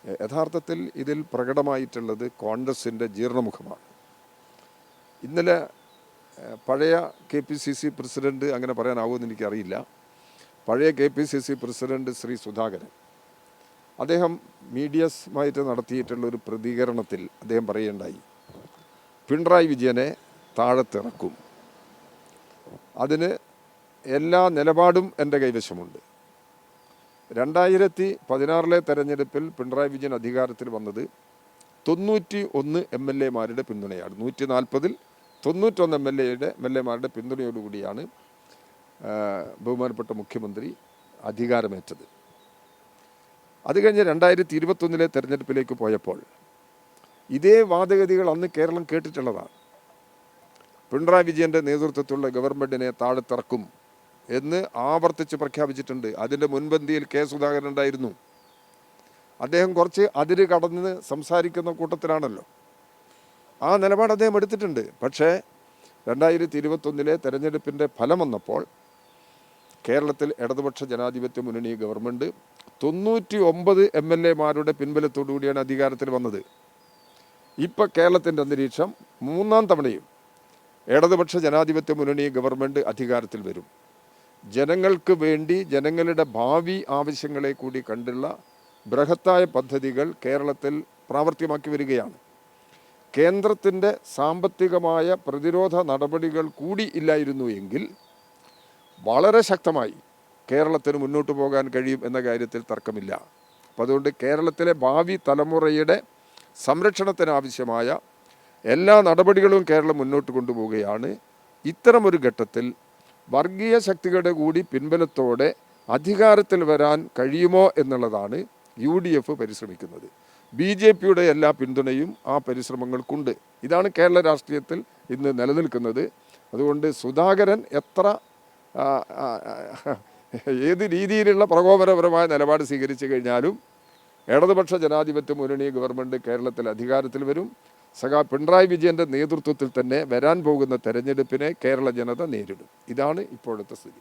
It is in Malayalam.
യഥാർത്ഥത്തിൽ ഇതിൽ പ്രകടമായിട്ടുള്ളത് കോൺഗ്രസിൻ്റെ ജീർണമുഖമാണ്. ഇന്നലെ പഴയ KPCC പ്രസിഡന്റ്, അങ്ങനെ പറയാനാവുമെന്ന് എനിക്കറിയില്ല, പഴയ KPCC പ്രസിഡന്റ് ശ്രീ സുധാകരൻ, അദ്ദേഹം മീഡിയസുമായിട്ട് നടത്തിയിട്ടുള്ളൊരു പ്രതികരണത്തിൽ അദ്ദേഹം പറയുകയുണ്ടായി, പിണറായി വിജയനെ താഴത്തിറക്കും, അതിന് എല്ലാ നിലപാടും എൻ്റെ കൈവശമുണ്ട്. 2016 തെരഞ്ഞെടുപ്പിൽ പിണറായി വിജയൻ അധികാരത്തിൽ വന്നത് 91 MLA-മാരുടെ പിന്തുണയാണ്. 140-ൽ 91 MLA-മാരുടെ പിന്തുണയോടുകൂടിയാണ് ബഹുമാനപ്പെട്ട മുഖ്യമന്ത്രി അധികാരമേറ്റത്. അത് കഴിഞ്ഞ് 2021 തെരഞ്ഞെടുപ്പിലേക്ക് പോയപ്പോൾ ഇതേ വാദഗതികൾ അന്ന് കേരളം കേട്ടിട്ടുള്ളതാണ്. പിണറായി വിജയൻ്റെ നേതൃത്വത്തിലുള്ള ഗവൺമെൻറ്റിനെ താഴത്തിറക്കും എന്ന് ആവർത്തിച്ച് പ്രഖ്യാപിച്ചിട്ടുണ്ട്. അതിൻ്റെ മുൻപന്തിയിൽ സുധാകരൻ ഉണ്ടായിരുന്നു. അദ്ദേഹം കുറച്ച് അതിര് കടന്ന് സംസാരിക്കുന്ന കൂട്ടത്തിലാണല്ലോ. ആ നിലപാട് അദ്ദേഹം എടുത്തിട്ടുണ്ട്. പക്ഷേ 2021 തെരഞ്ഞെടുപ്പിൻ്റെ ഫലം വന്നപ്പോൾ കേരളത്തിൽ ഇടതുപക്ഷ ജനാധിപത്യ മുന്നണി ഗവൺമെൻറ് 99 MLA-മാരുടെ പിൻബലത്തോടു കൂടിയാണ് അധികാരത്തിൽ വന്നത്. ഇപ്പം കേരളത്തിൻ്റെ അന്തരീക്ഷം 3-ാം തവണയും ഇടതുപക്ഷ ജനാധിപത്യ മുന്നണി ഗവൺമെൻറ് അധികാരത്തിൽ വരും. ജനങ്ങൾക്ക് വേണ്ടി ജനങ്ങളുടെ ഭാവി ആവശ്യങ്ങളെ കൂടി കണ്ടുള്ള ബൃഹത്തായ പദ്ധതികൾ കേരളത്തിൽ പ്രാവർത്തികമാക്കി വരികയാണ്. കേന്ദ്രത്തിൻ്റെ സാമ്പത്തികമായ പ്രതിരോധ നടപടികൾ കൂടി ഇല്ലായിരുന്നു എങ്കിൽ വളരെ ശക്തമായി കേരളത്തിന് മുന്നോട്ട് പോകാൻ കഴിയും എന്ന കാര്യത്തിൽ തർക്കമില്ല. അപ്പം അതുകൊണ്ട് കേരളത്തിലെ ഭാവി തലമുറയുടെ സംരക്ഷണത്തിനാവശ്യമായ എല്ലാ നടപടികളും കേരളം മുന്നോട്ട് കൊണ്ടുപോവുകയാണ്. ഇത്തരമൊരു ഘട്ടത്തിൽ വർഗീയ ശക്തികളുടെ കൂടി പിൻബലത്തോടെ അധികാരത്തിൽ വരാൻ കഴിയുമോ എന്നുള്ളതാണ് UDF പരിശ്രമിക്കുന്നത്. BJP-യുടെ എല്ലാ പിന്തുണയും ആ പരിശ്രമങ്ങൾക്കുണ്ട്. ഇതാണ് കേരള രാഷ്ട്രീയത്തിൽ ഇന്ന് നിലനിൽക്കുന്നത്. അതുകൊണ്ട് സുധാകരൻ എത്ര ഏത് രീതിയിലുള്ള പ്രകോപനപരമായ നിലപാട് സ്വീകരിച്ചു കഴിഞ്ഞാലും ഇടതുപക്ഷ ജനാധിപത്യ മുന്നണി ഗവൺമെൻറ് കേരളത്തിൽ അധികാരത്തിൽ വരും. പിണറായി വിജയൻ്റെ നേതൃത്വത്തിൽ തന്നെ വരാൻ പോകുന്ന തെരഞ്ഞെടുപ്പിനെ കേരള ജനത നേരിടും. ഇതാണ് ഇപ്പോഴത്തെ സ്ഥിതി.